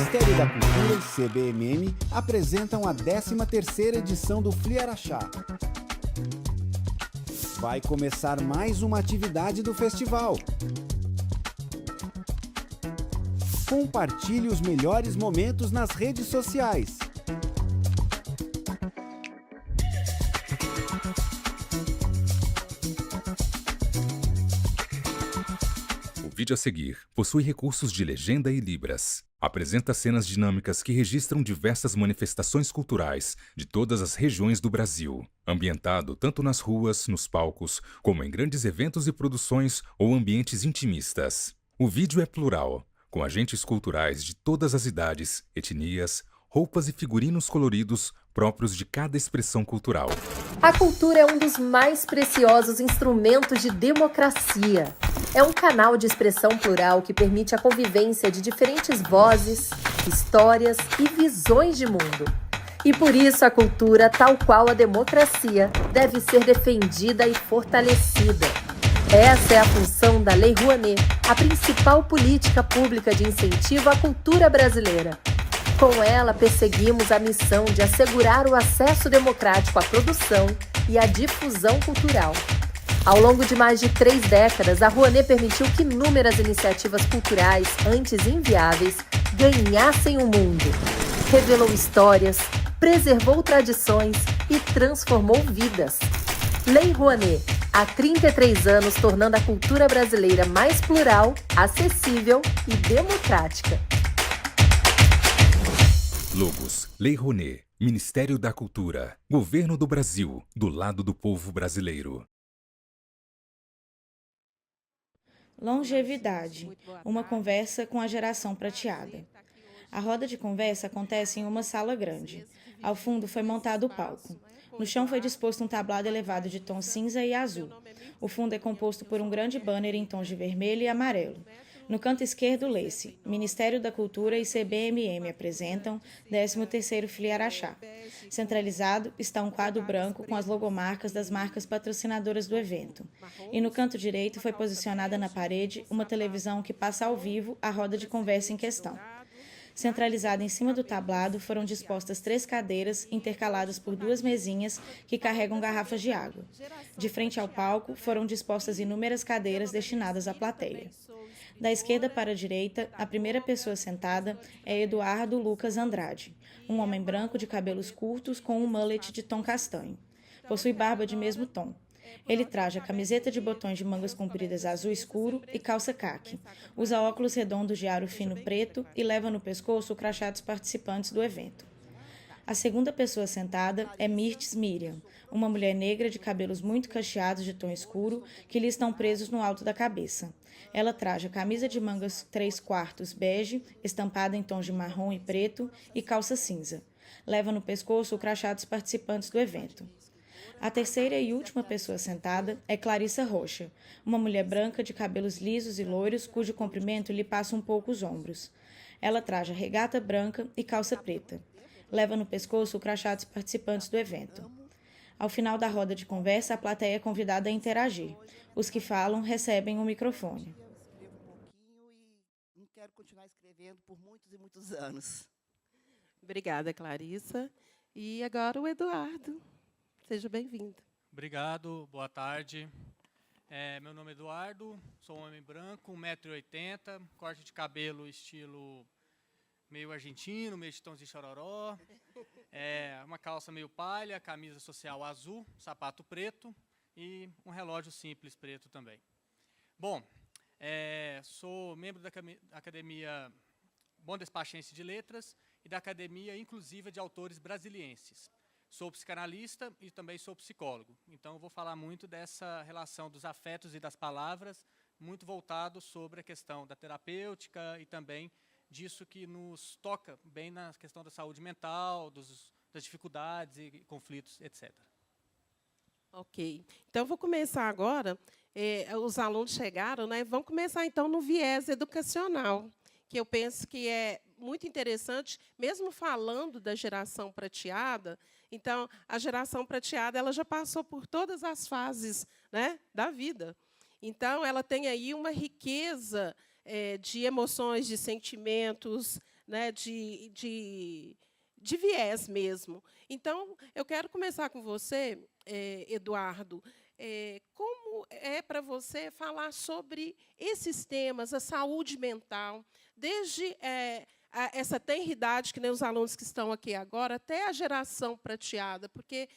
Ministério da Cultura e CBMM apresentam a 13ª edição do Fliaraxá. Vai começar mais uma atividade do festival. Compartilhe os melhores momentos nas redes sociais. O vídeo a seguir possui recursos de legenda e libras. Apresenta cenas dinâmicas que registram diversas manifestações culturais de todas as regiões do Brasil, ambientado tanto nas ruas, nos palcos, como em grandes eventos e produções ou ambientes intimistas. O vídeo é plural, com agentes culturais de todas as idades, etnias, roupas e figurinos coloridos próprios de cada expressão cultural. A cultura é um dos mais preciosos instrumentos de democracia. É um canal de expressão plural que permite a convivência de diferentes vozes, histórias e visões de mundo. E por isso a cultura, tal qual a democracia, deve ser defendida e fortalecida. Essa é a função da Lei Rouanet, a principal política pública de incentivo à cultura brasileira. Com ela, perseguimos a missão de assegurar o acesso democrático à produção e à difusão cultural. Ao longo de mais de 3 décadas, a Rouanet permitiu que inúmeras iniciativas culturais, antes inviáveis, ganhassem o mundo. Revelou histórias, preservou tradições e transformou vidas. Lei Rouanet, há 33 anos tornando a cultura brasileira mais plural, acessível e democrática. Logos: Lei Rouanet, Ministério da Cultura, Governo do Brasil, do lado do povo brasileiro. Longevidade, uma conversa com a geração prateada. A roda de conversa acontece em uma sala grande. Ao fundo foi montado o palco. No chão foi disposto um tablado elevado de tom cinza e azul. O fundo é composto por um grande banner em tons de vermelho e amarelo. No canto esquerdo, lê-se: Ministério da Cultura e CBMM apresentam 13º Fliaraxá. Centralizado está um quadro branco com as logomarcas das marcas patrocinadoras do evento. E no canto direito foi posicionada na parede uma televisão que passa ao vivo a roda de conversa em questão. Centralizada em cima do tablado, foram dispostas 3 cadeiras intercaladas por 2 mesinhas que carregam garrafas de água. De frente ao palco, foram dispostas inúmeras cadeiras destinadas à plateia. Da esquerda para a direita, a primeira pessoa sentada é Eduardo Lucas Andrade, um homem branco de cabelos curtos com um mullet de tom castanho. Possui barba de mesmo tom. Ele traja camiseta de botões de mangas compridas azul escuro e calça caque. Usa óculos redondos de aro fino preto e leva no pescoço o crachá dos participantes do evento. A segunda pessoa sentada é Mirtes Miriam, uma mulher negra de cabelos muito cacheados de tom escuro que lhe estão presos no alto da cabeça. Ela traja camisa de mangas 3/4 bege, estampada em tons de marrom e preto, e calça cinza. Leva no pescoço o crachá dos participantes do evento. A terceira e última pessoa sentada é Clarissa Rocha, uma mulher branca de cabelos lisos e loiros, cujo comprimento lhe passa um pouco os ombros. Ela traja regata branca e calça preta. Leva no pescoço o crachá dos participantes do evento. Ao final da roda de conversa, a plateia é convidada a interagir. Os que falam recebem um microfone. E quero continuar escrevendo por muitos e muitos anos. Obrigada, Clarissa. E agora o Eduardo. Seja bem-vindo. Obrigado, boa tarde. Meu nome é Eduardo, sou um homem branco, 1,80 m, corte de cabelo estilo meio argentino, meio de tons de chororó, uma calça meio palha, camisa social azul, sapato preto e um relógio simples preto também. Bom, sou membro da Academia Bom Despachense de Letras e da Academia Inclusiva de Autores Brasilienses. Sou psicanalista e também sou psicólogo, então eu vou falar muito dessa relação dos afetos e das palavras, muito voltado sobre a questão da terapêutica e também disso que nos toca bem na questão da saúde mental, das dificuldades e conflitos, etc. Ok. Então, vou começar agora. Os alunos chegaram, né? Vamos começar, então, no viés educacional, que eu penso que é muito interessante, mesmo falando da geração prateada. Então, a geração prateada ela já passou por todas as fases, né, da vida. Então, ela tem aí uma riqueza de emoções, de sentimentos, né, de viés mesmo. Então, eu quero começar com você, Eduardo. Como é para você falar sobre esses temas, a saúde mental, desde essa tenridade, que nem os alunos que estão aqui agora, até a geração prateada, porque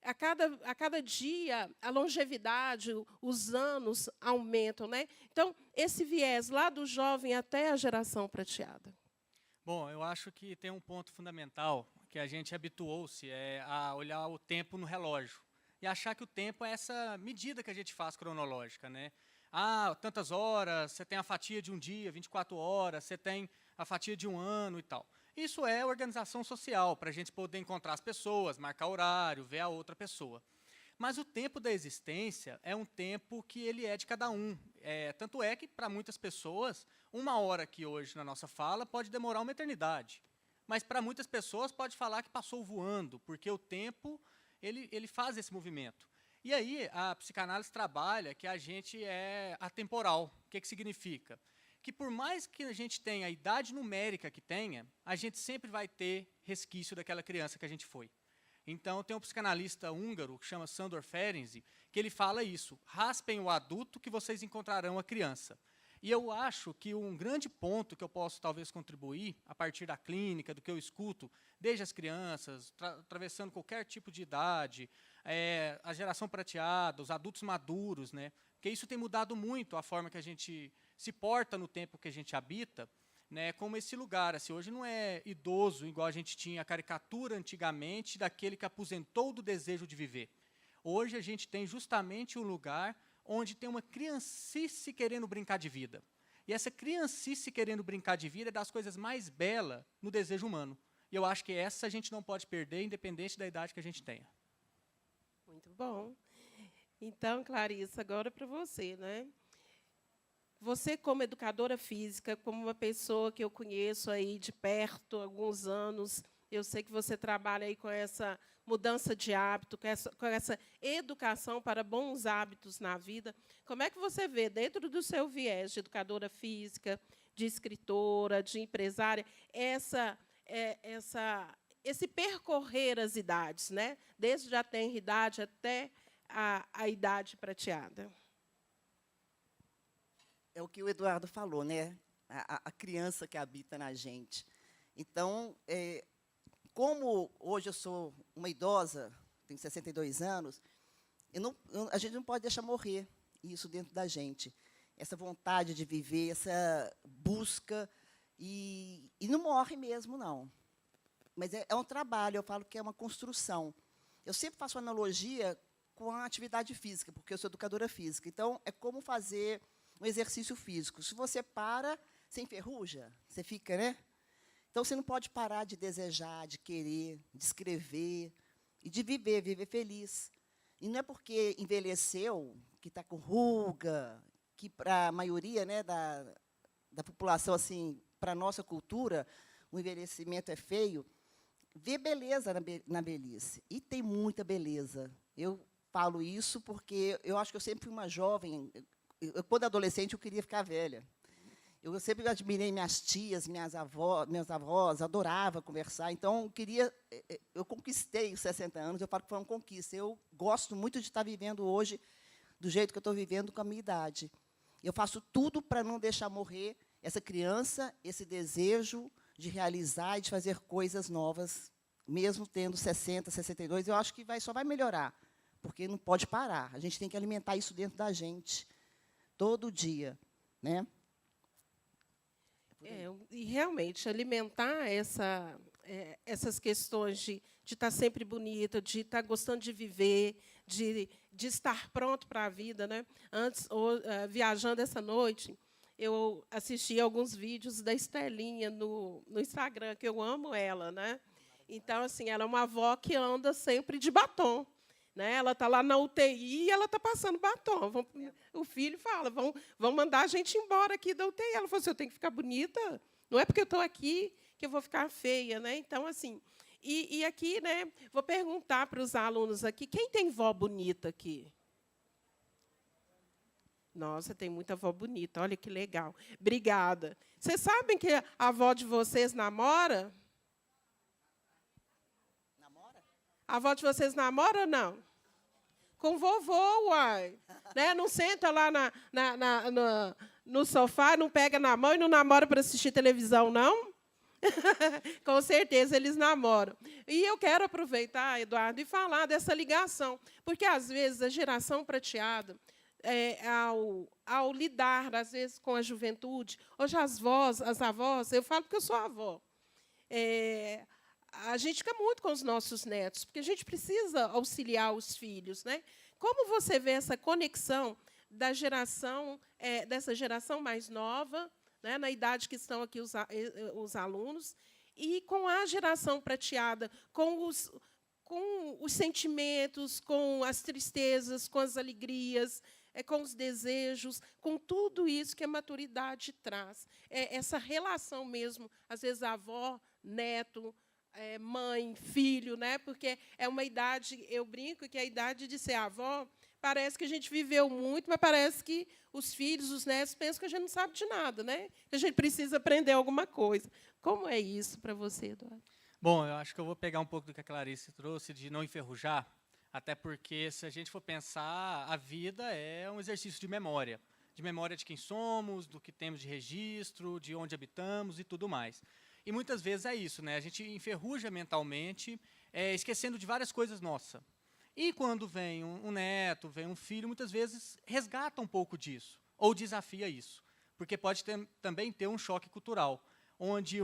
a cada dia a longevidade, os anos aumentam, né? Então, esse viés lá do jovem até a geração prateada. Bom, eu acho que tem um ponto fundamental que a gente habituou-se a olhar o tempo no relógio e achar que o tempo é essa medida que a gente faz cronológica, né? Ah, tantas horas, você tem a fatia de um dia, 24 horas, você tem a fatia de um ano e tal. Isso é organização social, para a gente poder encontrar as pessoas, marcar horário, ver a outra pessoa. Mas o tempo da existência é um tempo que ele é de cada um. Tanto é que, para muitas pessoas, 1 hora aqui hoje na nossa fala pode demorar uma eternidade. Mas, para muitas pessoas, pode falar que passou voando, porque o tempo ele faz esse movimento. E aí, a psicanálise trabalha que a gente é atemporal. O que significa? Que, por mais que a gente tenha a idade numérica que tenha, a gente sempre vai ter resquício daquela criança que a gente foi. Então, tem um psicanalista húngaro, que chama Sándor Ferenczi, que ele fala isso: raspem o adulto que vocês encontrarão a criança. E eu acho que um grande ponto que eu posso, talvez, contribuir, a partir da clínica, do que eu escuto, desde as crianças, atravessando qualquer tipo de idade, a geração prateada, os adultos maduros, né? Porque isso tem mudado muito a forma que a gente se porta no tempo que a gente habita, né, como esse lugar. Assim, hoje não é idoso, igual a gente tinha a caricatura antigamente, daquele que aposentou do desejo de viver. Hoje a gente tem justamente um lugar onde tem uma criancice querendo brincar de vida. E essa criancice querendo brincar de vida é das coisas mais belas no desejo humano. E eu acho que essa a gente não pode perder, independente da idade que a gente tenha. Muito bom. Então, Clarissa, agora para você, né? Você, como educadora física, como uma pessoa que eu conheço aí de perto há alguns anos, eu sei que você trabalha aí com essa mudança de hábito, com essa educação para bons hábitos na vida. Como é que você vê, dentro do seu viés de educadora física, de escritora, de empresária, esse percorrer as idades, né? Desde a tenridade até a idade prateada? É o que o Eduardo falou, né? A criança que habita na gente. Então, como hoje eu sou uma idosa, tenho 62 anos, a gente não pode deixar morrer isso dentro da gente. Essa vontade de viver, essa busca, e não morre mesmo, não. Mas é um trabalho, eu falo que é uma construção. Eu sempre faço analogia com a atividade física, porque eu sou educadora física. Então, é como fazer um exercício físico. Se você para, você enferruja, você fica, né? Então, você não pode parar de desejar, de querer, de escrever e de viver feliz. E não é porque envelheceu, que está com ruga, que, para a maioria, né, da população, assim, para a nossa cultura, o envelhecimento é feio. Vê beleza na velhice. E tem muita beleza. Eu falo isso porque eu acho que eu sempre fui uma jovem. Quando adolescente, eu queria ficar velha. Eu sempre admirei minhas tias, meus avós, adorava conversar. Então, eu conquistei os 60 anos, eu falo que foi uma conquista. Eu gosto muito de estar vivendo hoje do jeito que eu estou vivendo com a minha idade. Eu faço tudo para não deixar morrer essa criança, esse desejo de realizar e de fazer coisas novas, mesmo tendo 60, 62. Eu acho que só vai melhorar, porque não pode parar. A gente tem que alimentar isso dentro da gente, todo dia, né? E, realmente, alimentar essas questões de estar sempre bonita, de estar gostando de viver, de estar pronto para a vida, né? Antes, viajando essa noite, eu assisti alguns vídeos da Estelinha no Instagram, que eu amo ela, né? Então, assim, ela é uma avó que anda sempre de batom. Né? Ela está lá na UTI e ela está passando batom. O filho fala, vão mandar a gente embora aqui da UTI. Ela falou assim, eu tenho que ficar bonita. Não é porque eu estou aqui que eu vou ficar feia. Né? Então, assim, e aqui, né, vou perguntar para os alunos aqui, quem tem vó bonita aqui? Nossa, tem muita avó bonita, olha que legal. Obrigada. Vocês sabem que a avó de vocês namora? Namora? A avó de vocês namora ou não? Com vovô, uai. Né? Não senta lá no sofá, não pega na mão e não namora para assistir televisão, não? Com certeza eles namoram. E eu quero aproveitar, Eduardo, e falar dessa ligação, porque, às vezes, a geração prateada, ao lidar, às vezes, com a juventude, hoje as avós, eu falo porque eu sou avó, a gente fica muito com os nossos netos, porque a gente precisa auxiliar os filhos, né? Como você vê essa conexão da geração, dessa geração mais nova, né, na idade que estão aqui os alunos, e com a geração prateada, com os sentimentos, com as tristezas, com as alegrias, com os desejos, com tudo isso que a maturidade traz. Essa relação mesmo, às vezes, avó, neto, mãe, filho, né? Porque é uma idade, eu brinco que a idade de ser avó, parece que a gente viveu muito, mas parece que os filhos, os netos, pensam que a gente não sabe de nada, né? Que a gente precisa aprender alguma coisa. Como é isso para você, Eduardo? Bom, eu acho que eu vou pegar um pouco do que a Clarice trouxe, de não enferrujar, até porque, se a gente for pensar, a vida é um exercício de memória de quem somos, do que temos de registro, de onde habitamos e tudo mais. E, muitas vezes, é isso, né? A gente enferruja mentalmente, esquecendo de várias coisas nossas. E, quando vem um neto, vem um filho, muitas vezes resgata um pouco disso, ou desafia isso, porque pode também ter um choque cultural, onde,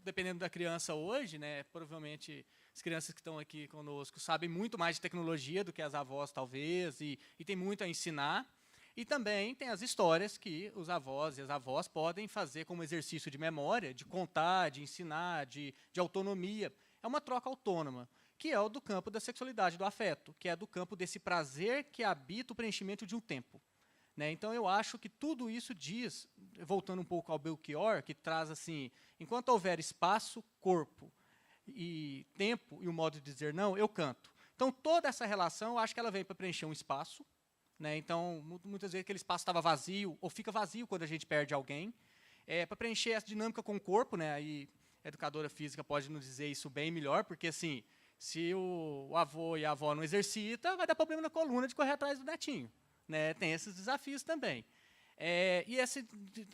dependendo da criança hoje, né, provavelmente as crianças que estão aqui conosco sabem muito mais de tecnologia do que as avós, talvez, e tem muito a ensinar. E também tem as histórias que os avós e as avós podem fazer como exercício de memória, de contar, de ensinar, de autonomia. É uma troca autônoma, que é o do campo da sexualidade, do afeto, que é do campo desse prazer que habita o preenchimento de um tempo. Né? Então, eu acho que tudo isso diz, voltando um pouco ao Belchior, que traz assim, enquanto houver espaço, corpo e tempo e o modo de dizer não, eu canto. Então, toda essa relação, eu acho que ela vem para preencher um espaço. Né? Então, muitas vezes aquele espaço estava vazio, ou fica vazio quando a gente perde alguém. Para preencher essa dinâmica com o corpo, né? Aí a educadora física pode nos dizer isso bem melhor, porque assim, se o avô e a avó não exercitam, vai dar problema na coluna de correr atrás do netinho. Né? Tem esses desafios também. E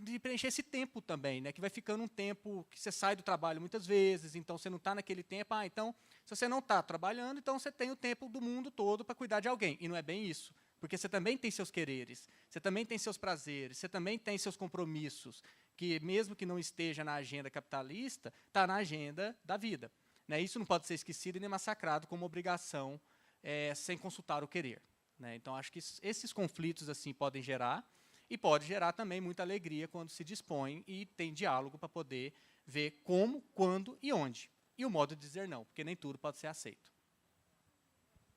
de preencher esse tempo também, né? Que vai ficando um tempo que você sai do trabalho muitas vezes, então você não está naquele tempo. Então, se você não está trabalhando, então você tem o tempo do mundo todo para cuidar de alguém. E não é bem isso. Porque você também tem seus quereres, você também tem seus prazeres, você também tem seus compromissos, que, mesmo que não esteja na agenda capitalista, está na agenda da vida. Né? Isso não pode ser esquecido e nem massacrado como obrigação, sem consultar o querer. Né? Então, acho que esses conflitos assim podem gerar, e pode gerar também muita alegria quando se dispõe e tem diálogo para poder ver como, quando e onde. E o modo de dizer não, porque nem tudo pode ser aceito.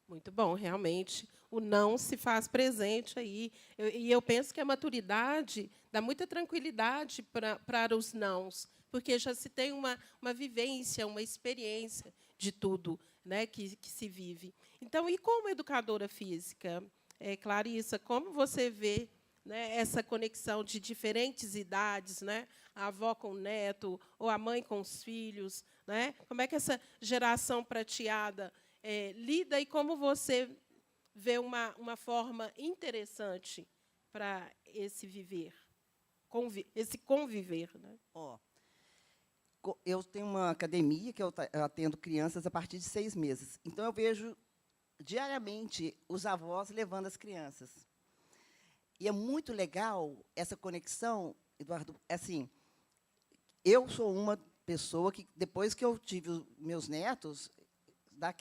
Muito bom, realmente, o não se faz presente aí. E eu penso que a maturidade dá muita tranquilidade para os nãos, porque já se tem uma vivência, uma experiência de tudo, né, que se vive. Então, e como educadora física, Clarissa, como você vê, né, essa conexão de diferentes idades, né, a avó com o neto, ou a mãe com os filhos, né? Como é que essa geração prateada lida e como você vê uma forma interessante para esse viver, esse conviver? Né? Eu tenho uma academia que eu atendo crianças a partir de 6 meses. Então, eu vejo diariamente os avós levando as crianças. E é muito legal essa conexão, Eduardo. Assim, eu sou uma pessoa que, depois que eu tive os meus netos, dá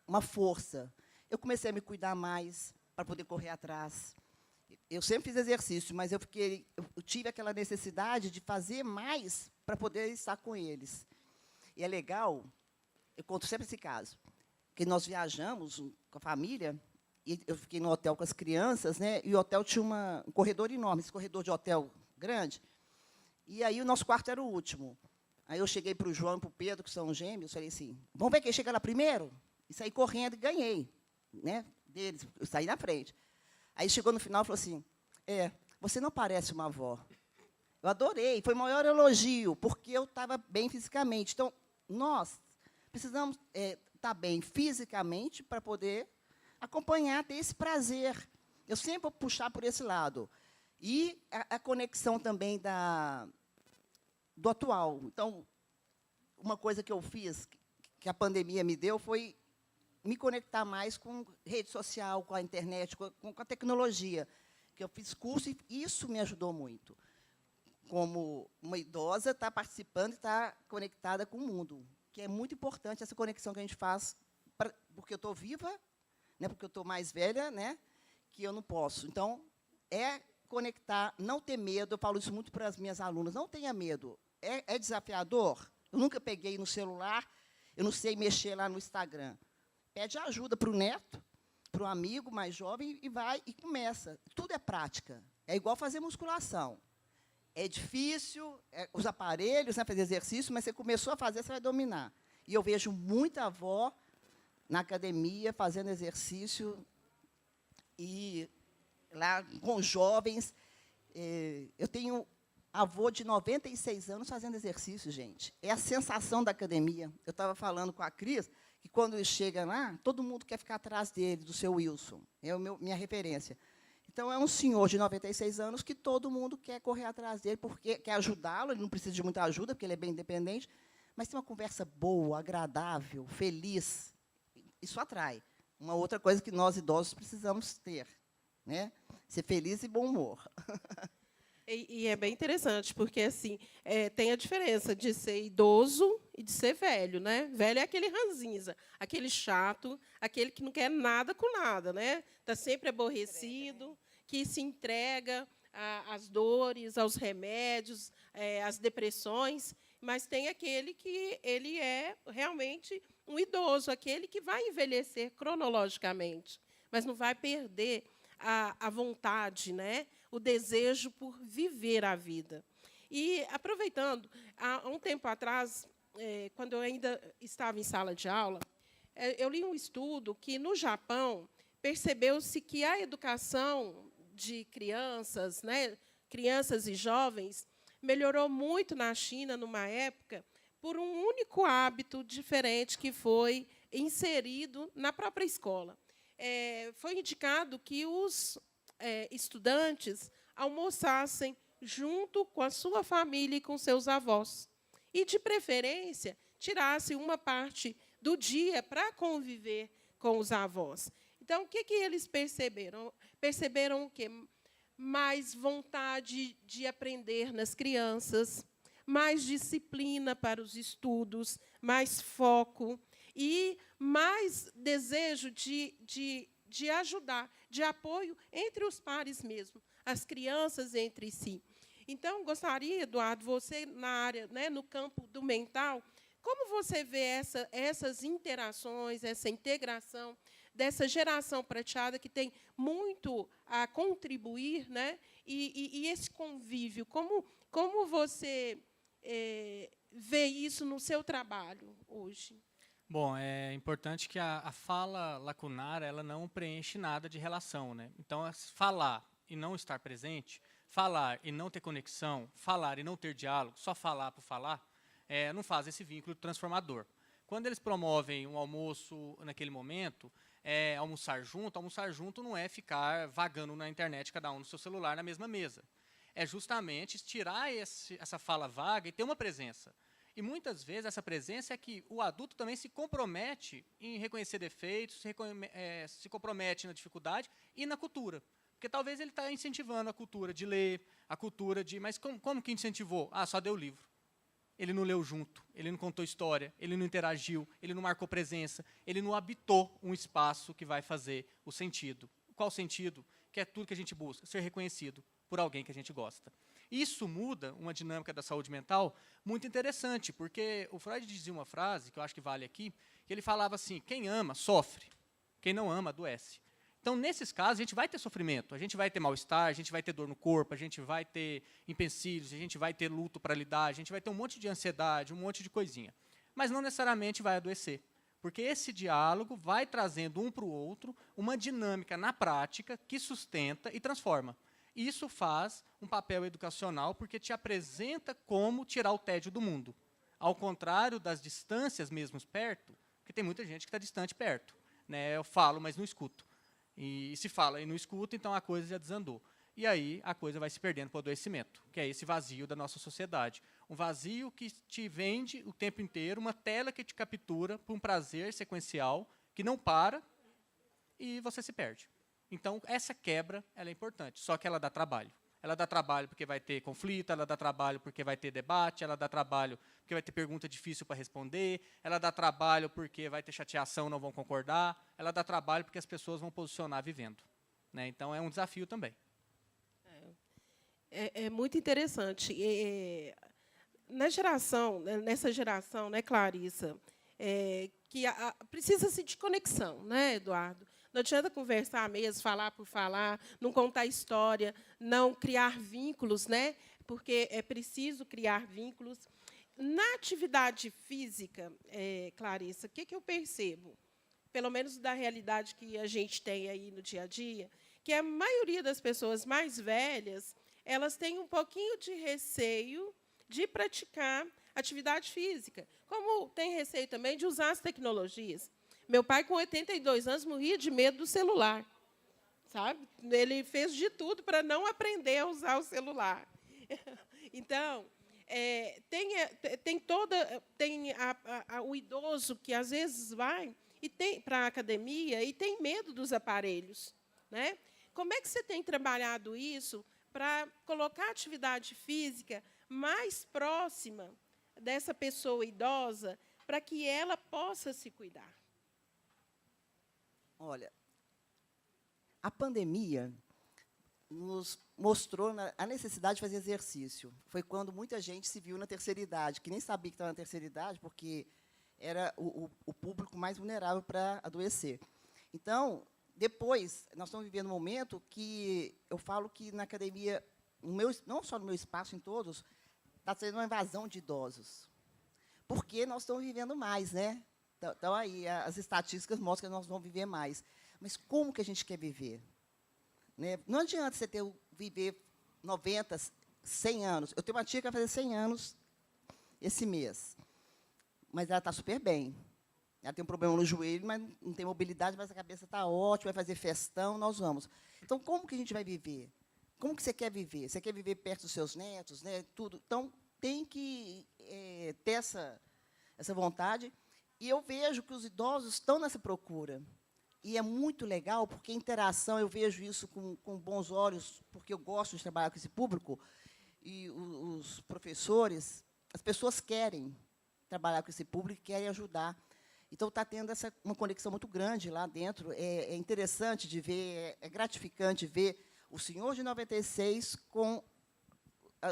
uma força. Eu comecei a me cuidar mais para poder correr atrás. Eu sempre fiz exercício, mas eu tive aquela necessidade de fazer mais para poder estar com eles. E é legal, eu conto sempre esse caso, que nós viajamos com a família, e eu fiquei no hotel com as crianças, né, e o hotel tinha um corredor enorme, esse corredor de hotel grande, e aí o nosso quarto era o último. Aí eu cheguei para o João e para o Pedro, que são gêmeos, falei assim, vamos ver quem chega lá primeiro? E saí correndo e ganhei, né, deles, eu saí na frente. Aí chegou no final e falou assim, você não parece uma avó. Eu adorei, foi o maior elogio, porque eu estava bem fisicamente. Então, nós precisamos estar bem fisicamente para poder acompanhar, ter esse prazer. Eu sempre vou puxar por esse lado. E a conexão também do atual. Então, uma coisa que eu fiz, que a pandemia me deu, foi me conectar mais com rede social, com a internet, com a tecnologia. Que eu fiz curso e isso me ajudou muito. Como uma idosa, está participando e está conectada com o mundo, que é muito importante essa conexão que a gente faz, porque eu estou viva, né, porque eu estou mais velha, né, que eu não posso. Então, conectar, não ter medo. Eu falo isso muito para as minhas alunas, não tenha medo. É desafiador. Eu nunca peguei no celular, eu não sei mexer lá no Instagram. Pede ajuda para o neto, para o amigo mais jovem, e vai e começa. Tudo é prática. É igual fazer musculação. É difícil, os aparelhos, né, fazer exercício, mas você começou a fazer, você vai dominar. E eu vejo muita avó na academia fazendo exercício e lá com jovens. Eu tenho avô de 96 anos fazendo exercício, gente. É a sensação da academia. Eu estava falando com a Cris que, quando ele chega lá, todo mundo quer ficar atrás dele, do seu Wilson. É minha referência. Então, é um senhor de 96 anos que todo mundo quer correr atrás dele, porque quer ajudá-lo, ele não precisa de muita ajuda, porque ele é bem independente, mas tem uma conversa boa, agradável, feliz. Isso atrai. Uma outra coisa que nós, idosos, precisamos ter, né? Ser feliz e bom humor. E é bem interessante, porque assim, tem a diferença de ser idoso e de ser velho, né? Velho é aquele ranzinza, aquele chato, aquele que não quer nada com nada, né? Está sempre aborrecido, que se entrega às dores, aos remédios, às depressões, mas tem aquele que ele é realmente um idoso, aquele que vai envelhecer cronologicamente, mas não vai perder a vontade, né? O desejo por viver a vida. E, aproveitando, há um tempo atrás, quando eu ainda estava em sala de aula, eu li um estudo que, no Japão, percebeu-se que a educação de crianças, né, crianças e jovens, melhorou muito na China, numa época, por um único hábito diferente que foi inserido na própria escola. Foi indicado que os estudantes almoçassem junto com a sua família e com seus avós. E, de preferência, tirassem uma parte do dia para conviver com os avós. Então, o que eles perceberam? Perceberam o quê? Mais vontade de aprender nas crianças, mais disciplina para os estudos, mais foco e mais desejo de ajudar, de apoio entre os pares mesmo, as crianças entre si. Então, gostaria, Eduardo, você na área, né, no campo do mental, como você vê essas interações, essa integração dessa geração prateada que tem muito a contribuir, né, e esse convívio? Como você vê isso no seu trabalho hoje? Bom, é importante que a fala lacunar ela não preenche nada de relação, né? Então, falar e não estar presente, falar e não ter conexão, falar e não ter diálogo, só falar por falar, não faz esse vínculo transformador. Quando eles promovem um almoço naquele momento, almoçar junto não é ficar vagando na internet, cada um no seu celular, na mesma mesa. É justamente tirar essa fala vaga e ter uma presença. E, muitas vezes, essa presença é que o adulto também se compromete em reconhecer defeitos, se compromete na dificuldade e na cultura. Porque talvez ele está incentivando a cultura de ler, a cultura de... Mas como que incentivou? Ah, só deu livro. Ele não leu junto, ele não contou história, ele não interagiu, ele não marcou presença, ele não habitou um espaço que vai fazer o sentido. Qual sentido? Que é tudo que a gente busca, ser reconhecido por alguém que a gente gosta. Isso muda uma dinâmica da saúde mental muito interessante, porque o Freud dizia uma frase, que eu acho que vale aqui, que ele falava assim, quem ama, sofre, quem não ama, adoece. Então, nesses casos, a gente vai ter sofrimento, a gente vai ter mal-estar, a gente vai ter dor no corpo, a gente vai ter empecilhos, a gente vai ter luto para lidar, a gente vai ter um monte de ansiedade, um monte de coisinha. Mas não necessariamente vai adoecer, porque esse diálogo vai trazendo um para o outro uma dinâmica na prática que sustenta e transforma. Isso faz um papel educacional porque te apresenta como tirar o tédio do mundo. Ao contrário das distâncias mesmo perto, porque tem muita gente que está distante perto. Né? Eu falo, mas não escuto. E se fala e não escuta, então a coisa já desandou. E aí a coisa vai se perdendo para o adoecimento, que é esse vazio da nossa sociedade. Um vazio que te vende o tempo inteiro, uma tela que te captura por um prazer sequencial, que não para, e você se perde. Então, essa quebra ela é importante, só que ela dá trabalho. Ela dá trabalho porque vai ter conflito, ela dá trabalho porque vai ter debate, ela dá trabalho porque vai ter pergunta difícil para responder, ela dá trabalho porque vai ter chateação, não vão concordar, ela dá trabalho porque as pessoas vão posicionar vivendo. Né? Então, é um desafio também. É muito interessante. Nessa geração, né, Clarissa, que precisa-se de conexão, né, Eduardo? Não adianta conversar mesmo, falar por falar, não contar história, não criar vínculos, né? Porque é preciso criar vínculos. Na atividade física, Clarissa, o que eu percebo? Pelo menos da realidade que a gente tem aí no dia a dia, que a maioria das pessoas mais velhas, elas têm um pouquinho de receio de praticar atividade física, como tem receio também de usar as tecnologias. Meu pai, com 82 anos, morria de medo do celular. Sabe? Ele fez de tudo para não aprender a usar o celular. Então, tem o idoso que, às vezes, vai para a academia e tem medo dos aparelhos. Né? Como é que você tem trabalhado isso para colocar a atividade física mais próxima dessa pessoa idosa para que ela possa se cuidar? Olha, a pandemia nos mostrou a necessidade de fazer exercício. Foi quando muita gente se viu na terceira idade, que nem sabia que estava na terceira idade, porque era o público mais vulnerável para adoecer. Então, depois, nós estamos vivendo um momento que eu falo que na academia, não só no meu espaço, em todos, está tendo uma invasão de idosos. Porque nós estamos vivendo mais, né? Então, aí, as estatísticas mostram que nós vamos viver mais. Mas como que a gente quer viver? Né? Não adianta você viver 90, 100 anos. Eu tenho uma tia que vai fazer 100 anos esse mês. Mas ela está super bem. Ela tem um problema no joelho, mas não tem mobilidade, mas a cabeça está ótima, vai fazer festão, nós vamos. Então, como que a gente vai viver? Como que você quer viver? Você quer viver perto dos seus netos, né? Tudo. Então, tem que ter essa vontade. E eu vejo que os idosos estão nessa procura. E é muito legal, porque a interação, eu vejo isso com bons olhos, porque eu gosto de trabalhar com esse público, e os professores, as pessoas querem trabalhar com esse público e querem ajudar. Então, está tendo uma conexão muito grande lá dentro. É interessante de ver, é gratificante ver o senhor de 96 com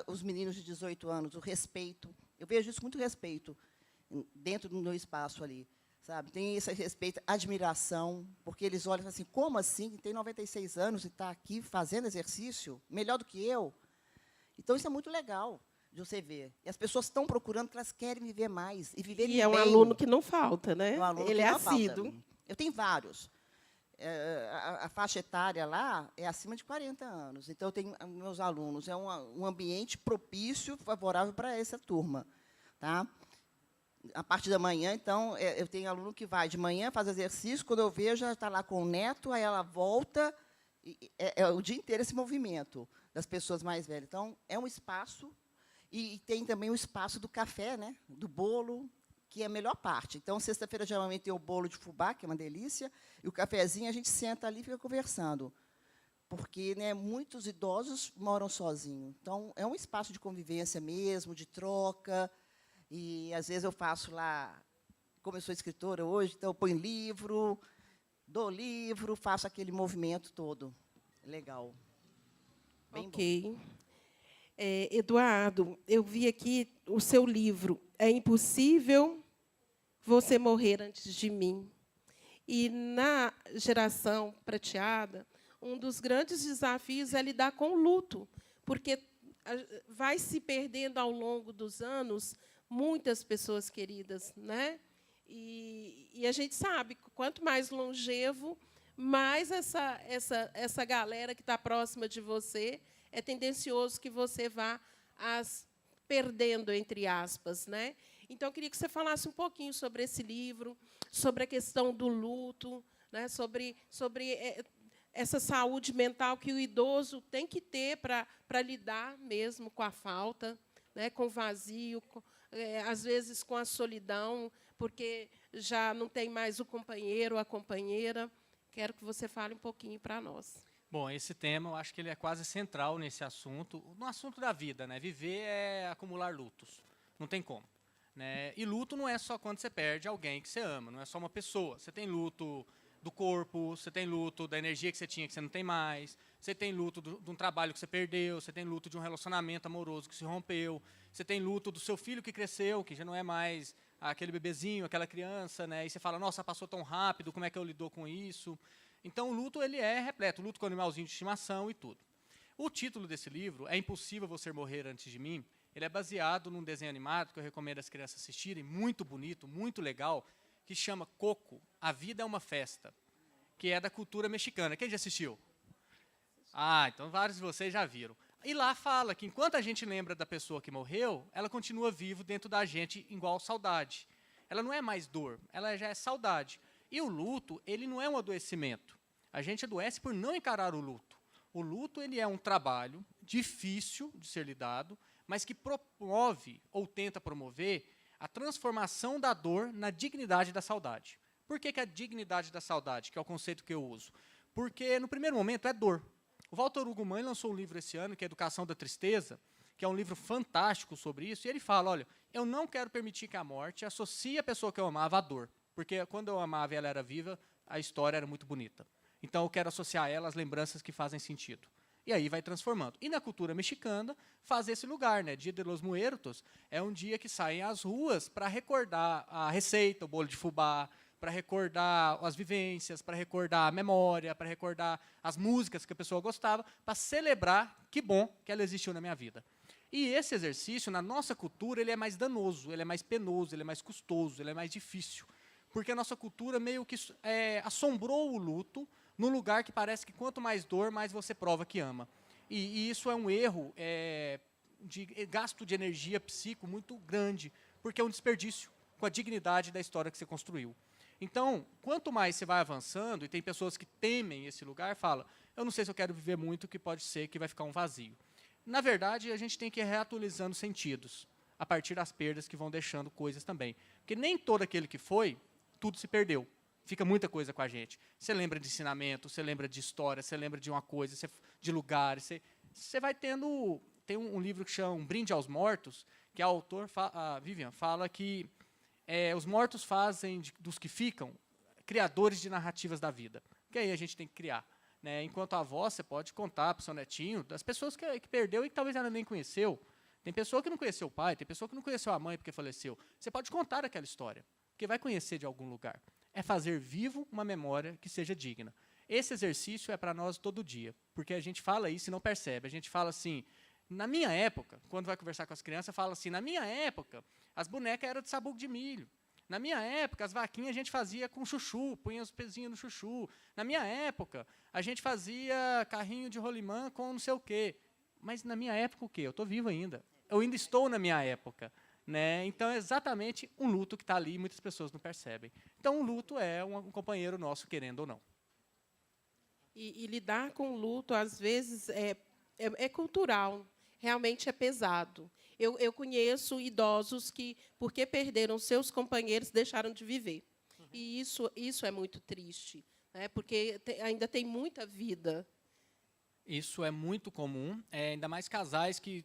os meninos de 18 anos, o respeito. Eu vejo isso com muito respeito dentro do meu espaço ali, sabe? Tem esse respeito, admiração, porque eles olham e falam assim, como assim? Tem 96 anos e está aqui fazendo exercício, melhor do que eu? Então, isso é muito legal de você ver. E as pessoas estão procurando, porque elas querem viver mais e viver bem. E é um aluno que não falta, né? É um aluno Ele que é não assíduo. falta. Eu tenho vários. A faixa etária lá é acima de 40 anos. Então, eu tenho meus alunos. É um ambiente propício, favorável para essa turma. Tá? A parte da manhã, então, eu tenho aluno que vai de manhã, faz exercício, quando eu vejo, ela está lá com o neto, aí ela volta, é o dia inteiro esse movimento das pessoas mais velhas. Então, é um espaço, e tem também o espaço do café, né, do bolo, que é a melhor parte. Então, sexta-feira, geralmente, tem o bolo de fubá, que é uma delícia, e o cafezinho, a gente senta ali e fica conversando. Porque, né, muitos idosos moram sozinhos. Então, é um espaço de convivência mesmo, de troca. E, às vezes, eu faço lá, como eu sou escritora hoje, então eu ponho livro, dou livro, faço aquele movimento todo. Legal. Bem ok. Bom. Eduardo, eu vi aqui o seu livro, É Impossível Você Morrer Antes de Mim. E, na geração prateada, um dos grandes desafios é lidar com o luto, porque vai se perdendo, ao longo dos anos, muitas pessoas queridas, né? E a gente sabe que, quanto mais longevo, mais essa galera que está próxima de você, é tendencioso que você vá perdendo, entre aspas, né? Então, eu queria que você falasse um pouquinho sobre esse livro, sobre a questão do luto, né? sobre essa saúde mental que o idoso tem que ter para lidar mesmo com a falta, né? Com o vazio, às vezes com a solidão, porque já não tem mais o companheiro ou a companheira. Quero que você fale um pouquinho para nós. Bom, esse tema eu acho que ele é quase central nesse assunto, no assunto da vida, né? Viver é acumular lutos, não tem como, né? E luto não é só quando você perde alguém que você ama, não é só uma pessoa. Você tem luto do corpo, você tem luto da energia que você tinha que você não tem mais, você tem luto de um trabalho que você perdeu, você tem luto de um relacionamento amoroso que se rompeu, você tem luto do seu filho que cresceu, que já não é mais aquele bebezinho, aquela criança, né? E você fala, nossa, passou tão rápido, como é que eu lido com isso? Então, o luto ele é repleto, luto com o animalzinho de estimação e tudo. O título desse livro, É Impossível Você Morrer Antes de Mim, ele é baseado num desenho animado que eu recomendo às crianças assistirem, muito bonito, muito legal, que chama Coco, A Vida é uma Festa, que é da cultura mexicana. Quem já assistiu? Ah, então vários de vocês já viram. E lá fala que enquanto a gente lembra da pessoa que morreu, ela continua viva dentro da gente igual saudade. Ela não é mais dor, ela já é saudade. E o luto, ele não é um adoecimento. A gente adoece por não encarar o luto. O luto ele é um trabalho difícil de ser lidado, mas que promove ou tenta promover a transformação da dor na dignidade da saudade. Por que a dignidade da saudade, que é o conceito que eu uso? Porque, no primeiro momento, é dor. O Walter Hugo Mãe lançou um livro esse ano, que é Educação da Tristeza, que é um livro fantástico sobre isso, e ele fala, olha, eu não quero permitir que a morte associe a pessoa que eu amava à dor. Porque quando eu amava e ela era viva, a história era muito bonita. Então, eu quero associar a ela as lembranças que fazem sentido. E aí vai transformando. E na cultura mexicana, faz esse lugar, né? Dia de los Muertos é um dia que saem às ruas para recordar a receita, o bolo de fubá, para recordar as vivências, para recordar a memória, para recordar as músicas que a pessoa gostava, para celebrar que bom que ela existiu na minha vida. E esse exercício, na nossa cultura, ele é mais danoso, ele é mais penoso, ele é mais custoso, ele é mais difícil. Porque a nossa cultura meio que assombrou o luto num lugar que parece que quanto mais dor, mais você prova que ama. E isso é um erro de gasto de energia psíquico muito grande, porque é um desperdício com a dignidade da história que você construiu. Então, quanto mais você vai avançando, e tem pessoas que temem esse lugar, fala, eu não sei se eu quero viver muito, que pode ser que vai ficar um vazio. Na verdade, a gente tem que ir reatualizando sentidos, a partir das perdas que vão deixando coisas também. Porque nem todo aquele que foi, tudo se perdeu. Fica muita coisa com a gente. Você lembra de ensinamento, você lembra de história, você lembra de uma coisa, de lugares. Você vai tendo... Tem um livro que chama Um Brinde aos Mortos, que a autor, a Vivian, fala que os mortos fazem dos que ficam criadores de narrativas da vida. Que aí a gente tem que criar. Né? Enquanto a avó, você pode contar para o seu netinho das pessoas que perdeu e que talvez ela nem conheceu. Tem pessoa que não conheceu o pai, tem pessoa que não conheceu a mãe porque faleceu. Você pode contar aquela história, porque vai conhecer de algum lugar. É fazer vivo uma memória que seja digna. Esse exercício é para nós todo dia, porque a gente fala isso e não percebe. A gente fala assim, na minha época, quando vai conversar com as crianças, fala assim, na minha época, as bonecas eram de sabugo de milho. Na minha época, as vaquinhas a gente fazia com chuchu, punha os pezinhos no chuchu. Na minha época, a gente fazia carrinho de rolimã com não sei o quê. Mas na minha época o quê? Eu estou vivo ainda. Eu ainda estou na minha época. Né? Então, é exatamente um luto que está ali e muitas pessoas não percebem. Então, o luto é um companheiro nosso, querendo ou não. E lidar com o luto, às vezes, é cultural. Realmente é pesado. Eu conheço idosos que, porque perderam seus companheiros, deixaram de viver. E isso é muito triste, né? Porque ainda tem muita vida. Isso é muito comum, ainda mais casais que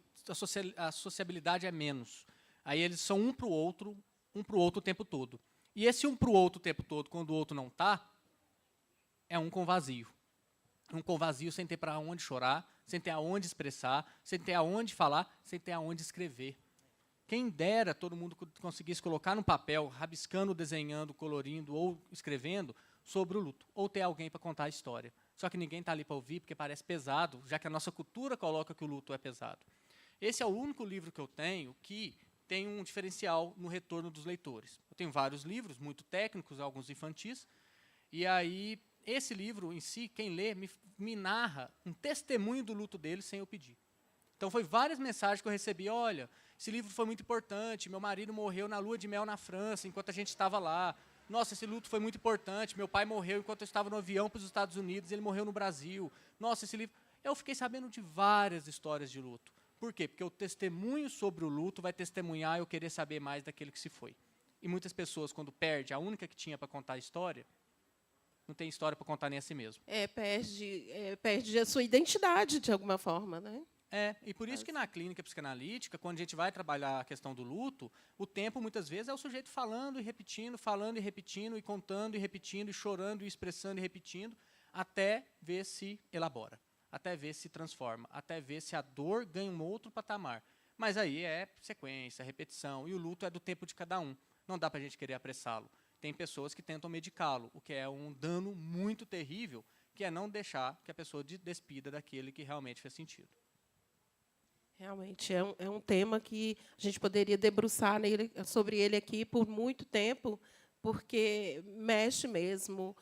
a sociabilidade é menos. Aí eles são um para o outro o tempo todo. E esse um para o outro o tempo todo, quando o outro não está, é um com vazio. Um com vazio sem ter para onde chorar, sem ter aonde expressar, sem ter aonde falar, sem ter aonde escrever. Quem dera todo mundo conseguisse colocar no papel, rabiscando, desenhando, colorindo ou escrevendo sobre o luto, ou ter alguém para contar a história. Só que ninguém está ali para ouvir, porque parece pesado, já que a nossa cultura coloca que o luto é pesado. Esse é o único livro que eu tenho que tem um diferencial no retorno dos leitores. Eu tenho vários livros, muito técnicos, alguns infantis, e aí esse livro em si, quem lê, me narra um testemunho do luto dele sem eu pedir. Então, foi várias mensagens que eu recebi. Olha, esse livro foi muito importante, meu marido morreu na lua de mel na França, enquanto a gente estava lá. Nossa, esse luto foi muito importante, meu pai morreu enquanto eu estava no avião para os Estados Unidos, ele morreu no Brasil. Nossa, esse livro... Eu fiquei sabendo de várias histórias de luto. Por quê? Porque o testemunho sobre o luto vai testemunhar eu querer saber mais daquele que se foi. E muitas pessoas, quando perde a única que tinha para contar a história, não tem história para contar nem a si mesmo. Perde a sua identidade, de alguma forma, né? E por isso que na clínica psicanalítica, quando a gente vai trabalhar a questão do luto, o tempo, muitas vezes, é o sujeito falando e repetindo, e contando e repetindo, e chorando e expressando e repetindo, até ver se elabora, até ver se transforma, até ver se a dor ganha um outro patamar. Mas aí é sequência, repetição, e o luto é do tempo de cada um. Não dá para a gente querer apressá-lo. Tem pessoas que tentam medicá-lo, o que é um dano muito terrível, que é não deixar que a pessoa despida daquele que realmente fez sentido. Realmente, é um tema que a gente poderia debruçar sobre ele aqui por muito tempo, porque mexe mesmo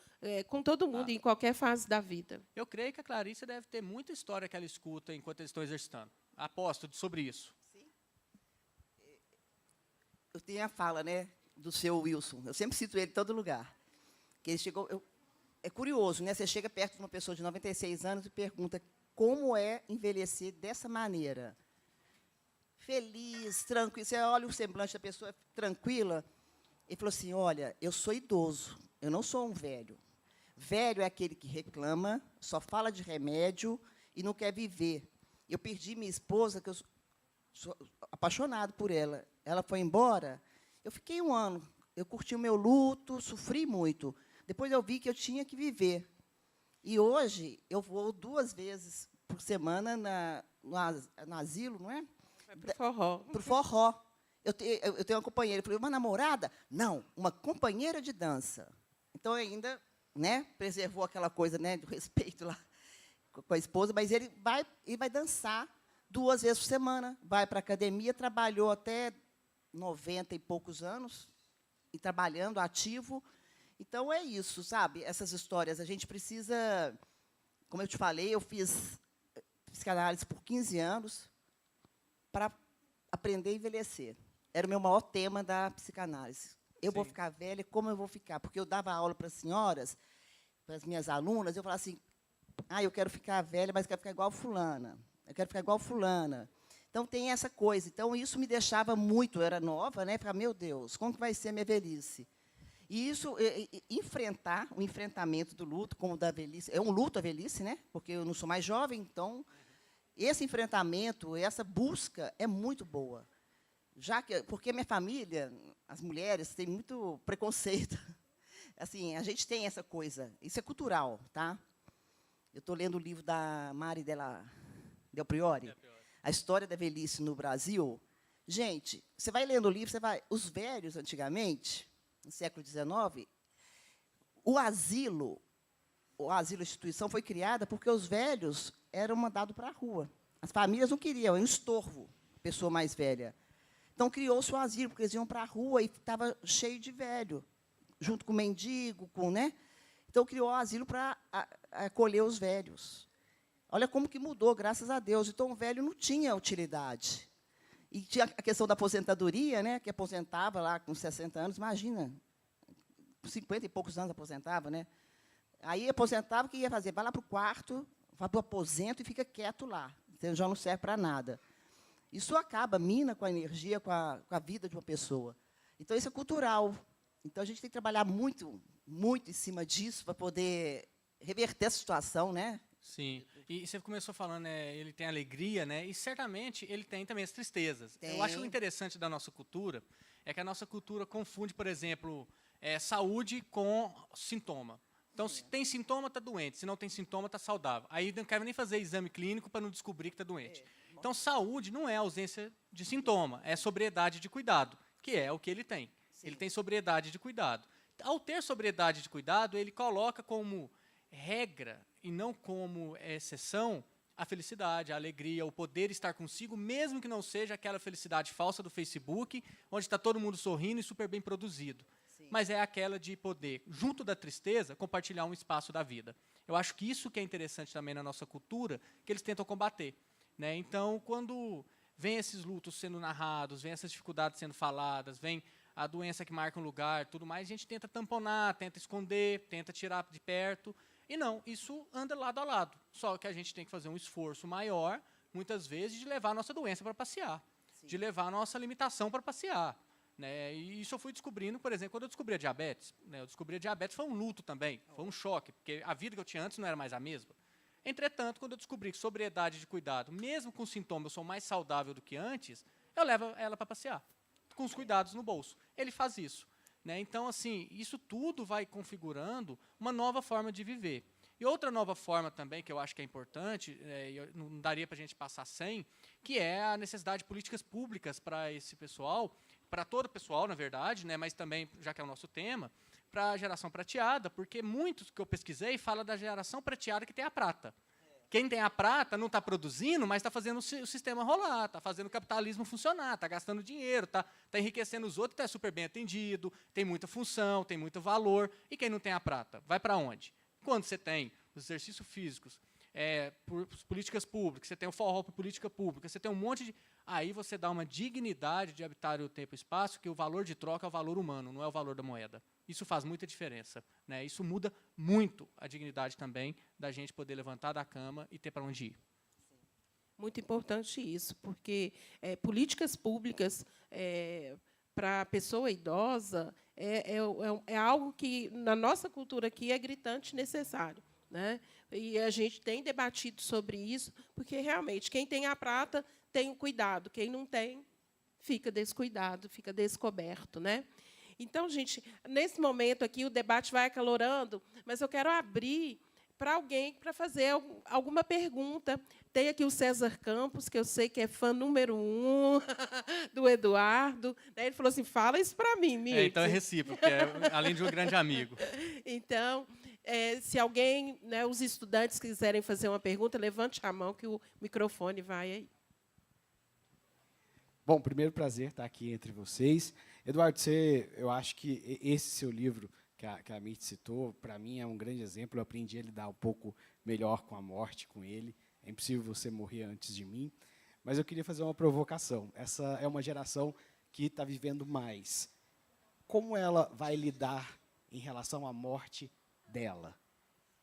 com todo mundo, em qualquer fase da vida. Eu creio que a Clarice deve ter muita história que ela escuta enquanto eles estão exercitando. Aposto sobre isso. Sim. Eu tenho a fala, né, do seu Wilson. Eu sempre cito ele em todo lugar. Que ele chegou... é curioso, né? Você chega perto de uma pessoa de 96 anos e pergunta como é envelhecer dessa maneira. Feliz, tranquilo. Você olha o semblante da pessoa tranquila. Ele falou assim, olha, eu sou idoso, eu não sou um velho. Velho é aquele que reclama, só fala de remédio e não quer viver. Eu perdi minha esposa, que eu sou apaixonado por ela. Ela foi embora, eu fiquei 1 ano. Eu curti o meu luto, sofri muito. Depois eu vi que eu tinha que viver. E hoje eu vou 2 vezes por semana no asilo, não é? Para o forró. Para o forró. Eu tenho uma companheira. Eu falei, uma namorada? Não, uma companheira de dança. Então, ainda, né, preservou aquela coisa, né, do respeito lá com a esposa, mas ele vai dançar 2 vezes por semana, vai para a academia, trabalhou até 90 e poucos anos, e trabalhando, ativo. Então, é isso, sabe? Essas histórias, a gente precisa... Como eu te falei, eu fiz psicanálise por 15 anos para aprender a envelhecer. Era o meu maior tema da psicanálise. Eu vou ficar velha, como eu vou ficar? Porque eu dava aula para as senhoras, para as minhas alunas, eu falava assim, eu quero ficar velha, mas eu quero ficar igual fulana. Eu quero ficar igual fulana. Então, tem essa coisa. Então, isso me deixava muito... Eu era nova, né? Falava, meu Deus, como que vai ser a minha velhice? E isso, o enfrentamento do luto, como o da velhice... É um luto a velhice, né? Porque eu não sou mais jovem, então... Esse enfrentamento, essa busca é muito boa. Porque a minha família, as mulheres, têm muito preconceito. Assim, a gente tem essa coisa. Isso é cultural, tá? Eu estou lendo o livro da Mari Del Priore, A História da Velhice no Brasil. Gente, você vai lendo o livro, os velhos, antigamente, no século XIX, o asilo, instituição, foi criada porque os velhos eram mandados para a rua. As famílias não queriam, era um estorvo, pessoa mais velha. Então, criou-se o asilo, porque eles iam para a rua e estava cheio de velho, junto com o mendigo, né? Então, criou o asilo para acolher os velhos. Olha como que mudou, graças a Deus. Então, o velho não tinha utilidade. E tinha a questão da aposentadoria, né? Que aposentava lá com 60 anos, imagina, com 50 e poucos anos aposentava, né? Aí aposentava, o que ia fazer? Vai lá para o quarto, vai para o aposento e fica quieto lá. Então, já não serve para nada. Isso mina com a energia, com a vida de uma pessoa. Então, isso é cultural. Então, a gente tem que trabalhar muito, muito em cima disso para poder reverter essa situação, né? Sim. E você começou falando, ele tem alegria, né? E certamente ele tem também as tristezas. Tem. Eu acho o interessante da nossa cultura é que a nossa cultura confunde, por exemplo, saúde com sintoma. Então, se tem sintoma, está doente. Se não tem sintoma, está saudável. Aí não quero nem fazer exame clínico para não descobrir que está doente. Então, saúde não é ausência de sintoma, é sobriedade de cuidado, que é o que ele tem. Sim. Ele tem sobriedade de cuidado. Ao ter sobriedade de cuidado, ele coloca como regra e não como exceção a felicidade, a alegria, o poder estar consigo, mesmo que não seja aquela felicidade falsa do Facebook, onde está todo mundo sorrindo e super bem produzido. Sim. mas é aquela de poder, junto da tristeza, compartilhar um espaço da vida. Eu acho que isso que é interessante também na nossa cultura, que eles tentam combater, né? Então, quando vem esses lutos sendo narrados, vem essas dificuldades sendo faladas, vem a doença que marca um lugar, tudo mais, a gente tenta tamponar, tenta esconder, tenta tirar de perto. E não, isso anda lado a lado. Só que a gente tem que fazer um esforço maior, muitas vezes, de levar a nossa doença para passear, de levar a nossa limitação para passear. Né? E isso eu fui descobrindo, por exemplo, quando eu descobri a diabetes. Né? Eu descobri a diabetes foi um luto também, foi um choque, porque a vida que eu tinha antes não era mais a mesma. Entretanto, quando eu descobri que sobriedade de cuidado, mesmo com sintomas, eu sou mais saudável do que antes, eu levo ela para passear, com os cuidados no bolso. Ele faz isso. Né? Então, assim, isso tudo vai configurando uma nova forma de viver. E outra nova forma também, que eu acho que é importante, não daria para a gente passar sem, que é a necessidade de políticas públicas para esse pessoal, para todo o pessoal, na verdade, né, mas também, já que é o nosso tema, para a geração prateada, porque muitos que eu pesquisei falam da geração prateada que tem a prata. Quem tem a prata não está produzindo, mas está fazendo o sistema rolar, está fazendo o capitalismo funcionar, está gastando dinheiro, está enriquecendo os outros, está super bem atendido, tem muita função, tem muito valor. E quem não tem a prata? Vai para onde? Quando você tem os exercícios físicos, por políticas públicas, você tem o forró por política pública, você tem um monte de... Aí você dá uma dignidade de habitar o tempo e o espaço, que o valor de troca é o valor humano, não é o valor da moeda. Isso faz muita diferença. Né? Isso muda muito a dignidade também da gente poder levantar da cama e ter para onde ir. Muito importante isso, porque políticas públicas para a pessoa idosa é algo que, na nossa cultura aqui, é gritante necessário. Né? E a gente tem debatido sobre isso, porque, realmente, quem tem a prata tem o cuidado, quem não tem, fica descuidado, fica descoberto. Né? Então, gente, nesse momento aqui, o debate vai acalorando, mas eu quero abrir para alguém para fazer alguma pergunta. Tem aqui o César Campos, que eu sei que é fã número 1 do Eduardo. Ele falou assim, fala isso para mim, Mirtz. Então é recíproco, além de um grande amigo. Então, se alguém, né, os estudantes quiserem fazer uma pergunta, levante a mão que o microfone vai aí. Bom, primeiro prazer estar aqui entre vocês. Eduardo, eu acho que esse seu livro que a Mirtz citou, para mim é um grande exemplo. Eu aprendi a lidar um pouco melhor com a morte, com ele. É impossível você morrer antes de mim. Mas eu queria fazer uma provocação. Essa é uma geração que está vivendo mais. Como ela vai lidar em relação à morte dela?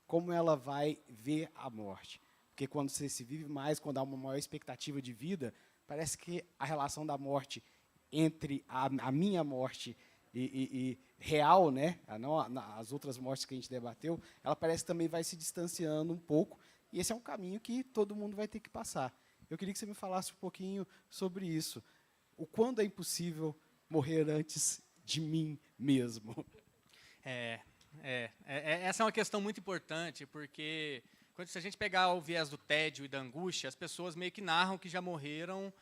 Como ela vai ver a morte? Porque quando você se vive mais, quando há uma maior expectativa de vida, parece que a relação da morte entre a minha morte e real, né, não as outras mortes que a gente debateu, ela parece que também vai se distanciando um pouco, e esse é um caminho que todo mundo vai ter que passar. Eu queria que você me falasse um pouquinho sobre isso. O quando é impossível morrer antes de mim mesmo? Essa é uma questão muito importante, porque se a gente pegar o viés do tédio e da angústia, as pessoas meio que narram que já morreram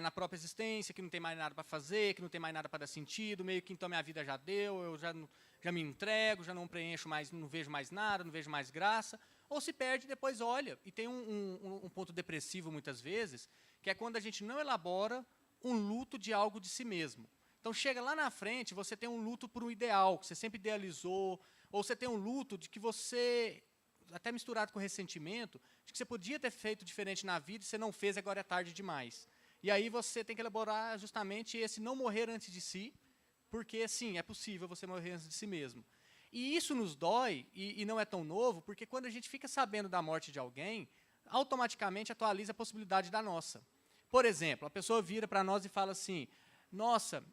na própria existência, que não tem mais nada para fazer, que não tem mais nada para dar sentido, meio que então minha vida já deu, eu já me entrego, já não preencho mais, não vejo mais nada, não vejo mais graça, ou se perde e depois olha. E tem um ponto depressivo, muitas vezes, que é quando a gente não elabora um luto de algo de si mesmo. Então, chega lá na frente, você tem um luto por um ideal, que você sempre idealizou, ou você tem um luto de que você, até misturado com ressentimento, de que você podia ter feito diferente na vida e você não fez, agora é tarde demais. E aí você tem que elaborar justamente esse não morrer antes de si, porque, sim, é possível você morrer antes de si mesmo. E isso nos dói, e não é tão novo, porque quando a gente fica sabendo da morte de alguém, automaticamente atualiza a possibilidade da nossa. Por exemplo, a pessoa vira para nós e fala assim, nossa,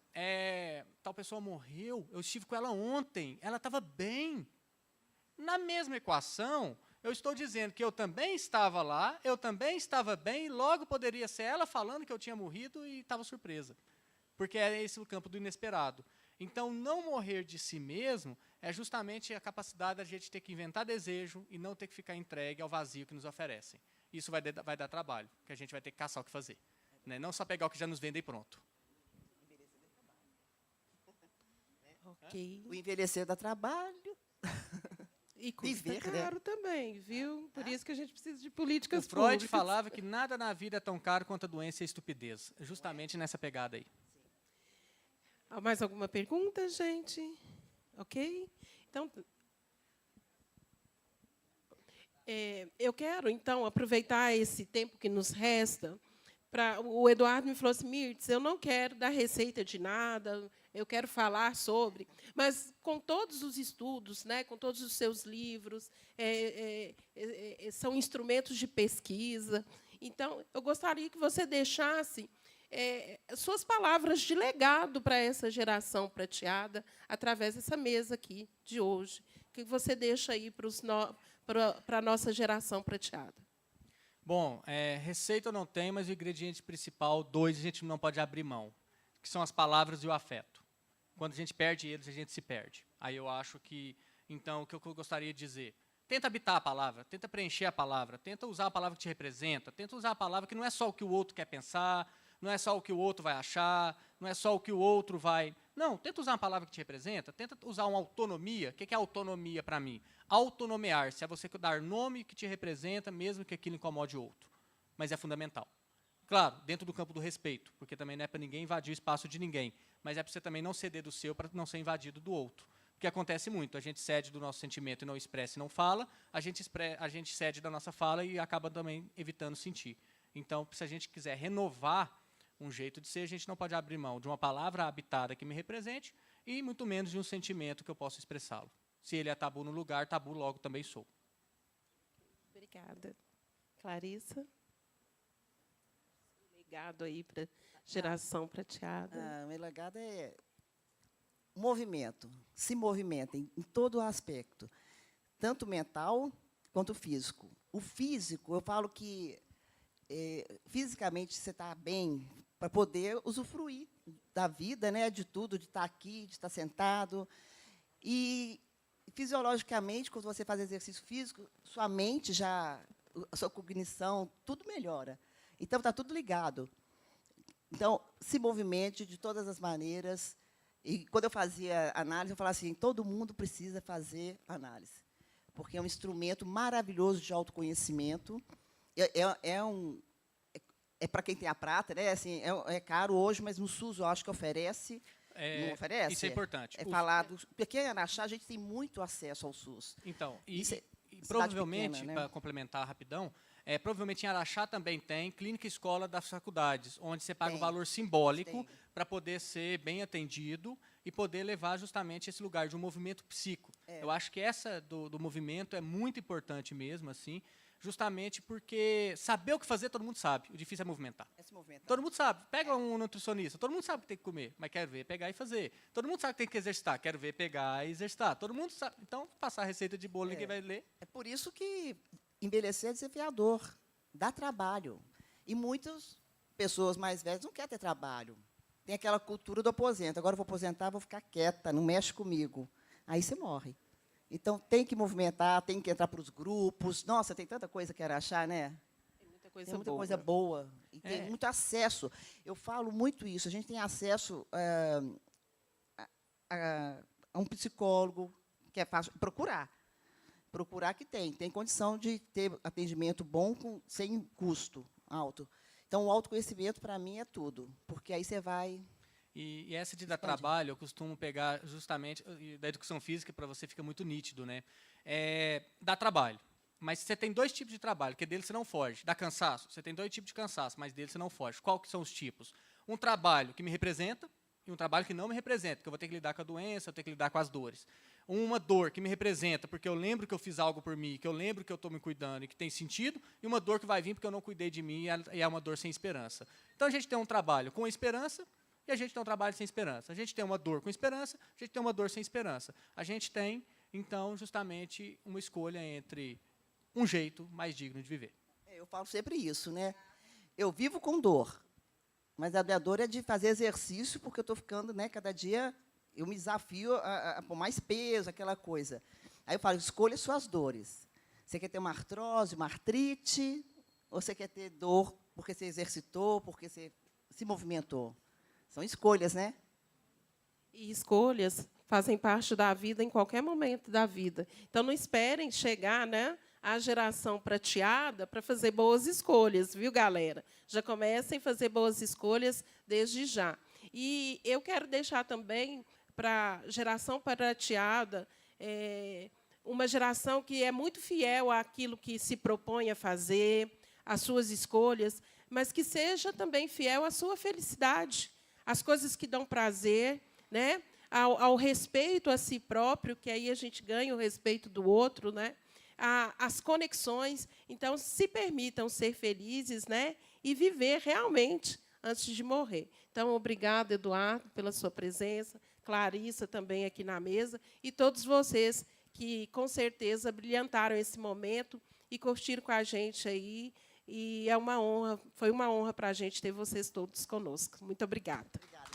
tal pessoa morreu, eu estive com ela ontem, ela estava bem. Na mesma equação, eu estou dizendo que eu também estava lá, eu também estava bem, e logo poderia ser ela falando que eu tinha morrido e estava surpresa. Porque é esse o campo do inesperado. Então, não morrer de si mesmo é justamente a capacidade da gente ter que inventar desejo e não ter que ficar entregue ao vazio que nos oferecem. Isso vai dar trabalho, que a gente vai ter que caçar o que fazer. Né? Não só pegar o que já nos vendem e pronto. Okay. O envelhecer dá trabalho. E custa caro também, viu? Por isso que a gente precisa de políticas públicas. O Freud públicas. falava que nada na vida é tão caro quanto a doença e a estupidez. Justamente nessa pegada aí. Mais alguma pergunta, gente? Ok? Então, eu quero, então, aproveitar esse tempo que nos resta. O Eduardo me falou assim, Mirtz, eu não quero dar receita de nada, eu quero falar sobre, mas com todos os estudos, né, com todos os seus livros, são instrumentos de pesquisa. Então, eu gostaria que você deixasse suas palavras de legado para essa geração prateada, através dessa mesa aqui de hoje, que você deixa aí para a nossa geração prateada. Bom, receita eu não tenho, mas o ingrediente principal, 2, a gente não pode abrir mão, que são as palavras e o afeto. Quando a gente perde eles, a gente se perde. Aí eu acho que, então, o que eu gostaria de dizer, tenta habitar a palavra, tenta preencher a palavra, tenta usar a palavra que te representa, tenta usar a palavra que não é só o que o outro quer pensar, não é só o que o outro vai achar, não é só o que o outro vai... Não, tenta usar uma palavra que te representa, tenta usar uma autonomia. O que é autonomia para mim? Autonomear-se é você dar nome que te representa, mesmo que aquilo incomode o outro. Mas é fundamental. Claro, dentro do campo do respeito, porque também não é para ninguém invadir o espaço de ninguém, mas é para você também não ceder do seu para não ser invadido do outro. Porque acontece muito, a gente cede do nosso sentimento e não expressa e não fala, a gente cede da nossa fala e acaba também evitando sentir. Então, se a gente quiser renovar um jeito de ser, a gente não pode abrir mão de uma palavra habitada que me represente e muito menos de um sentimento que eu possa expressá-lo. Se ele é tabu no lugar, tabu logo também sou. Obrigada. Clarissa? Legado aí para a geração prateada. Meu legado é movimento. Se movimentem em todo o aspecto, tanto mental quanto físico. O físico, eu falo que fisicamente você está bem para poder usufruir da vida, né, de tudo, de estar aqui, de estar sentado. E, fisiologicamente, quando você faz exercício físico, sua mente já, a sua cognição, tudo melhora. Então, está tudo ligado. Então, se movimente de todas as maneiras. E, quando eu fazia análise, eu falava assim, todo mundo precisa fazer análise, porque é um instrumento maravilhoso de autoconhecimento. É para quem tem a prata, né? Assim, é caro hoje, mas no SUS eu acho que oferece. Não oferece? Isso é importante. Porque em Araxá a gente tem muito acesso ao SUS. Então, e provavelmente, para complementar rapidão, provavelmente em Araxá também tem clínica escola das faculdades, onde você paga um valor simbólico para poder ser bem atendido e poder levar justamente esse lugar de um movimento psico. Eu acho que essa do movimento é muito importante mesmo, assim, justamente porque saber o que fazer todo mundo sabe, o difícil é movimentar. Todo mundo sabe, pega um nutricionista, todo mundo sabe o que tem que comer, mas quer ver, pegar e fazer. Todo mundo sabe que tem que exercitar, quero ver, pegar e exercitar. Todo mundo sabe, então passar a receita de bolo ninguém vai ler. É por isso que envelhecer é desafiador, dá trabalho. E muitas pessoas mais velhas não querem ter trabalho. Tem aquela cultura do aposento, agora eu vou aposentar, vou ficar quieta, não mexe comigo. Aí você morre. Então, tem que movimentar, tem que entrar para os grupos. Nossa, tem tanta coisa que Araxá, né? Tem muita coisa tem muita boa. coisa boa. E tem muito acesso. Eu falo muito isso. A gente tem acesso a um psicólogo, que é fácil procurar. Procurar que tem. Tem condição de ter atendimento bom sem custo alto. Então, o autoconhecimento, para mim, é tudo. Porque aí você vai... E essa de dar trabalho, eu costumo pegar justamente da educação física, para você fica muito nítido, né? Dá trabalho. Mas você tem 2 tipos de trabalho, que dele você não foge. Dá cansaço? Você tem 2 tipos de cansaço, mas dele você não foge. Qual que são os tipos? Um trabalho que me representa e um trabalho que não me representa, que eu vou ter que lidar com a doença, eu tenho que lidar com as dores. Uma dor que me representa, porque eu lembro que eu fiz algo por mim, que eu lembro que eu estou me cuidando e que tem sentido, e uma dor que vai vir porque eu não cuidei de mim e é uma dor sem esperança. Então, a gente tem um trabalho com esperança, e a gente tem um trabalho sem esperança. A gente tem uma dor com esperança, a gente tem uma dor sem esperança. A gente tem, então, justamente, uma escolha entre um jeito mais digno de viver. Eu falo sempre isso, né? Eu vivo com dor, mas a minha dor é de fazer exercício, porque eu estou ficando, né, cada dia, eu me desafio a pôr mais peso, aquela coisa. Aí eu falo, escolha suas dores. Você quer ter uma artrose, uma artrite, ou você quer ter dor porque você exercitou, porque você se movimentou? São escolhas, né? E escolhas fazem parte da vida em qualquer momento da vida. Então, não esperem chegar, né, à geração prateada para fazer boas escolhas, viu, galera? Já comecem a fazer boas escolhas desde já. E eu quero deixar também para a geração prateada, uma geração que é muito fiel àquilo que se propõe a fazer, às suas escolhas, mas que seja também fiel à sua felicidade, às coisas que dão prazer, né? Ao respeito a si próprio, que aí a gente ganha o respeito do outro, né? As conexões. Então, se permitam ser felizes, né? E viver realmente antes de morrer. Então, obrigada, Eduardo, pela sua presença, Clarissa também aqui na mesa, e todos vocês que, com certeza, brilhantaram esse momento e curtiram com a gente aí. E é uma honra, foi uma honra para a gente ter vocês todos conosco. Muito obrigada. Obrigada.